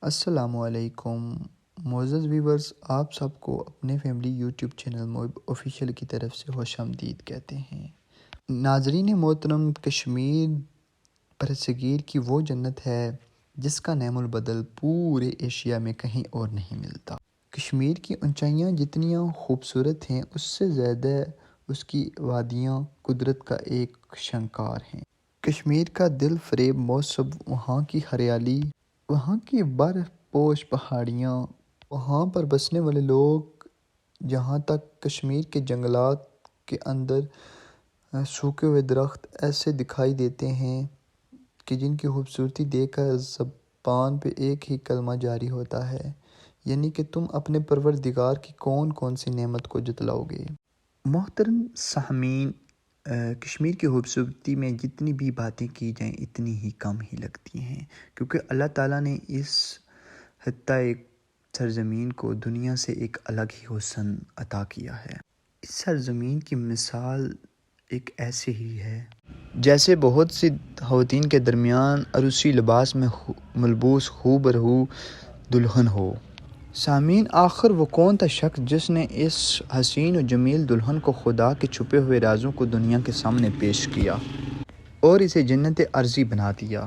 السلام علیکم معزز ویورز، آپ سب کو اپنے فیملی یوٹیوب چینل موئب آفیشیل کی طرف سے خوش آمدید کہتے ہیں۔ ناظرین محترم، کشمیر برصغیر کی وہ جنت ہے جس کا نعم البدل پورے ایشیا میں کہیں اور نہیں ملتا۔ کشمیر کی اونچائیاں جتنی خوبصورت ہیں، اس سے زیادہ اس کی وادیاں قدرت کا ایک شنکار ہیں۔ کشمیر کا دل فریب موسم، وہاں کی ہریالی، وہاں کی برف پوش پہاڑیاں، وہاں پر بسنے والے لوگ، جہاں تک کشمیر کے جنگلات کے اندر سوکھے ہوئے درخت ایسے دکھائی دیتے ہیں کہ جن کی خوبصورتی دیکھ کر زبان پہ ایک ہی کلمہ جاری ہوتا ہے، یعنی کہ تم اپنے پروردگار کی کون کون سی نعمت کو جتلاؤ گے۔ محترم سامعین، کشمیر کی خوبصورتی میں جتنی بھی باتیں کی جائیں اتنی ہی کم ہی لگتی ہیں، کیونکہ اللہ تعالیٰ نے اس خطۂ سرزمین کو دنیا سے ایک الگ ہی حسن عطا کیا ہے۔ اس سرزمین کی مثال ایک ایسے ہی ہے جیسے بہت سی خواتین کے درمیان عروسی لباس میں ملبوس ہو برہو دلہن ہو۔ سامعین، آخر وہ کون تھا شخص جس نے اس حسین و جمیل دلہن کو خدا کے چھپے ہوئے رازوں کو دنیا کے سامنے پیش کیا اور اسے جنت ارضی بنا دیا؟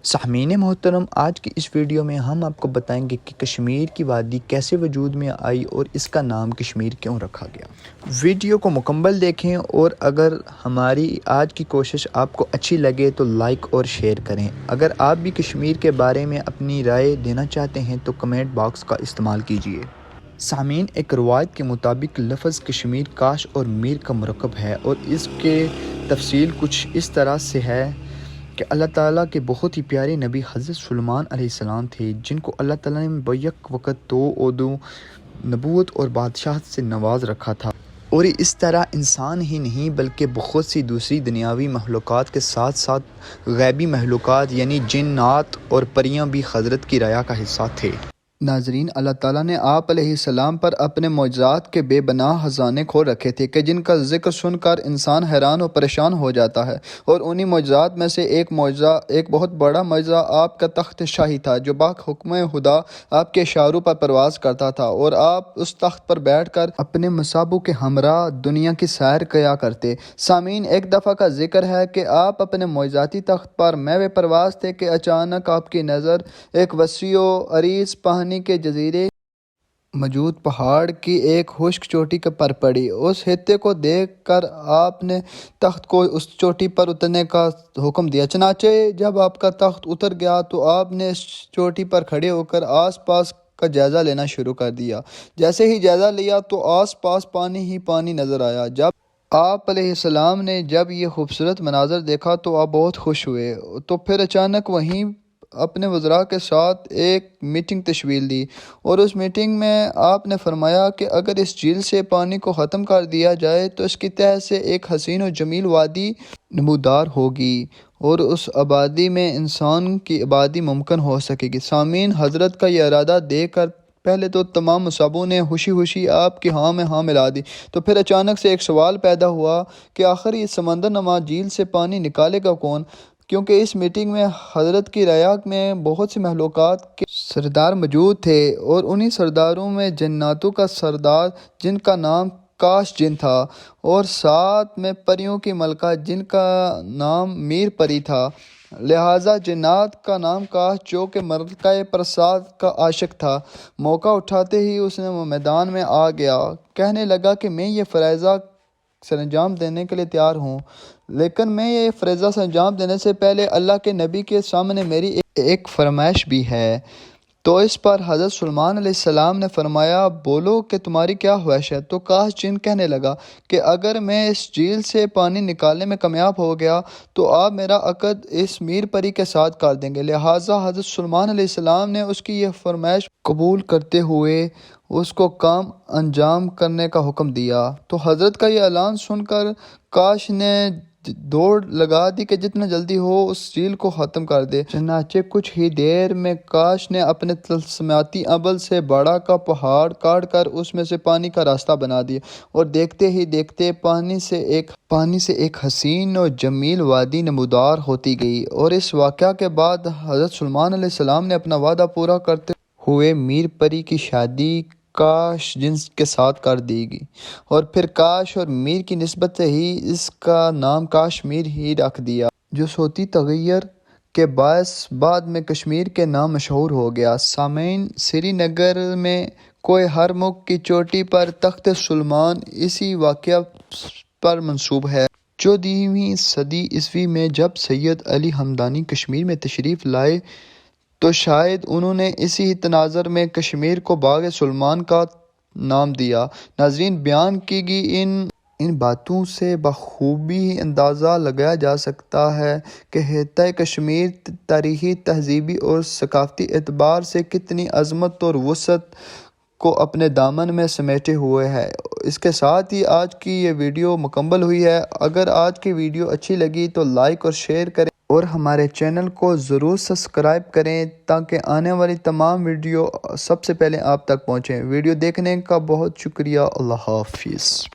سامعین محترم، آج کی اس ویڈیو میں ہم آپ کو بتائیں گے کہ کشمیر کی وادی کیسے وجود میں آئی اور اس کا نام کشمیر کیوں رکھا گیا۔ ویڈیو کو مکمل دیکھیں، اور اگر ہماری آج کی کوشش آپ کو اچھی لگے تو لائک اور شیئر کریں۔ اگر آپ بھی کشمیر کے بارے میں اپنی رائے دینا چاہتے ہیں تو کمنٹ باکس کا استعمال کیجیے۔ سامعین، ایک روایت کے مطابق لفظ کشمیر کاش اور میر کا مرکب ہے، اور اس کے تفصیل کچھ اس طرح سے ہے کہ اللہ تعالیٰ کے بہت ہی پیارے نبی حضرت سلیمان علیہ السلام تھے، جن کو اللہ تعالیٰ نے بیک وقت دو عہدوں نبوت اور بادشاہت سے نواز رکھا تھا، اور اس طرح انسان ہی نہیں بلکہ بہت سی دوسری دنیاوی مخلوقات کے ساتھ ساتھ غیبی مخلوقات یعنی جنات اور پریاں بھی حضرت کی رعایا کا حصہ تھے۔ ناظرین، اللہ تعالیٰ نے آپ علیہ السلام پر اپنے معجزات کے بے پناہ خزانے کھول رکھے تھے کہ جن کا ذکر سن کر انسان حیران و پریشان ہو جاتا ہے، اور انہی معجزات میں سے ایک بہت بڑا معجزہ آپ کا تخت شاہی تھا، جو حکم خدا آپ کے اشاروں پر پرواز کرتا تھا، اور آپ اس تخت پر بیٹھ کر اپنے مصابوں کے ہمراہ دنیا کی سیر کیا کرتے۔ سامعین، ایک دفعہ کا ذکر ہے کہ آپ اپنے معجزاتی تخت پر محو پرواز تھے کہ اچانک آپ کی نظر ایک وسیع و عریض پانی کے جزیرے موجود پہاڑ کی ایک خشک چوٹی پر پڑی۔ اس خطے کو دیکھ کر آپ نے تخت کو اس چوٹی پر اترنے کا حکم دیا۔ چنانچہ جب آپ کا تخت اتر گیا تو آپ نے اس چوٹی پر کھڑے ہو کر آس پاس کا جائزہ لینا شروع کر دیا۔ جیسے ہی جائزہ لیا تو آس پاس پانی ہی پانی نظر آیا۔ جب آپ علیہ السلام نے یہ خوبصورت مناظر دیکھا تو آپ بہت خوش ہوئے، تو پھر اچانک وہیں اپنے وزراء کے ساتھ ایک میٹنگ تشکیل دی، اور اس میٹنگ میں آپ نے فرمایا کہ اگر اس جھیل سے پانی کو ختم کر دیا جائے تو اس کی تہہ سے ایک حسین و جمیل وادی نمودار ہوگی، اور اس آبادی میں انسان کی آبادی ممکن ہو سکے گی۔ سامعین، حضرت کا یہ ارادہ دیکھ کر پہلے تو تمام مصابوں نے خوشی خوشی آپ کی ہاں میں ہاں ملا دی، تو پھر اچانک سے ایک سوال پیدا ہوا کہ آخر یہ سمندر نما جھیل سے پانی نکالے گا کون؟ کیونکہ اس میٹنگ میں حضرت کی رعایا میں بہت سی مخلوقات کے سردار موجود تھے، اور انہی سرداروں میں جناتوں کا سردار جن کا نام کاش جن تھا، اور ساتھ میں پریوں کی ملکہ جن کا نام میر پری تھا۔ لہٰذا جنات کا نام کاش، جو کہ ملکہ پرساد کا عاشق تھا، موقع اٹھاتے ہی اس نے میدان میں آ گیا، کہنے لگا کہ میں یہ فریضہ سرانجام دینے کے لیے تیار ہوں، لیکن میں یہ فریضہ سرانجام دینے سے پہلے اللہ کے نبی کے سامنے میری ایک فرمائش بھی ہے۔ تو اس پر حضرت سلیمان علیہ السلام نے فرمایا، بولو کہ تمہاری کیا خواہش ہے؟ تو کاش جن کہنے لگا کہ اگر میں اس جھیل سے پانی نکالنے میں کامیاب ہو گیا تو آپ میرا عقد اس میر پری کے ساتھ کر دیں گے۔ لہٰذا حضرت سلیمان علیہ السلام نے اس کی یہ فرمائش قبول کرتے ہوئے اس کو کام انجام کرنے کا حکم دیا۔ تو حضرت کا یہ اعلان سن کر کاش نے دوڑ لگا دی کہ جتنا جلدی ہو اس جھیل کو ختم کر دے۔ چنانچہ کچھ ہی دیر میں کاش نے اپنے طلسماتی عمل سے بڑا کا پہاڑ کاٹ کر اس میں سے پانی کا راستہ بنا دیا، اور دیکھتے ہی دیکھتے پانی سے ایک حسین اور جمیل وادی نمودار ہوتی گئی۔ اور اس واقعہ کے بعد حضرت سلیمان علیہ السلام نے اپنا وعدہ پورا کرتے ہوئے میر پری کی شادی کاش جنس کے ساتھ کر دی گئی، اور پھر کاش اور میر کی نسبت سے ہی اس کا نام کشمیر ہی رکھ دیا، جو صوتی تغیر کے باعث بعد میں کشمیر کے نام مشہور ہو گیا۔ سامعین، سری نگر میں کوہ ہرمکھ کی چوٹی پر تخت سلیمان اسی واقعہ پر منسوب ہے۔ 14ویں صدی عیسوی میں جب سید علی ہمدانی کشمیر میں تشریف لائے تو شاید انہوں نے اسی تناظر میں کشمیر کو باغ سلیمان کا نام دیا۔ ناظرین، بیان کی گئی ان باتوں سے بخوبی اندازہ لگایا جا سکتا ہے کہ خطہ کشمیر تاریخی، تہذیبی اور ثقافتی اعتبار سے کتنی عظمت اور وسعت کو اپنے دامن میں سمیٹے ہوئے ہے۔ اس کے ساتھ ہی آج کی یہ ویڈیو مکمل ہوئی ہے۔ اگر آج کی ویڈیو اچھی لگی تو لائک اور شیئر کریں، اور ہمارے چینل کو ضرور سبسکرائب کریں تاکہ آنے والی تمام ویڈیو سب سے پہلے آپ تک پہنچیں۔ ویڈیو دیکھنے کا بہت شکریہ۔ اللہ حافظ۔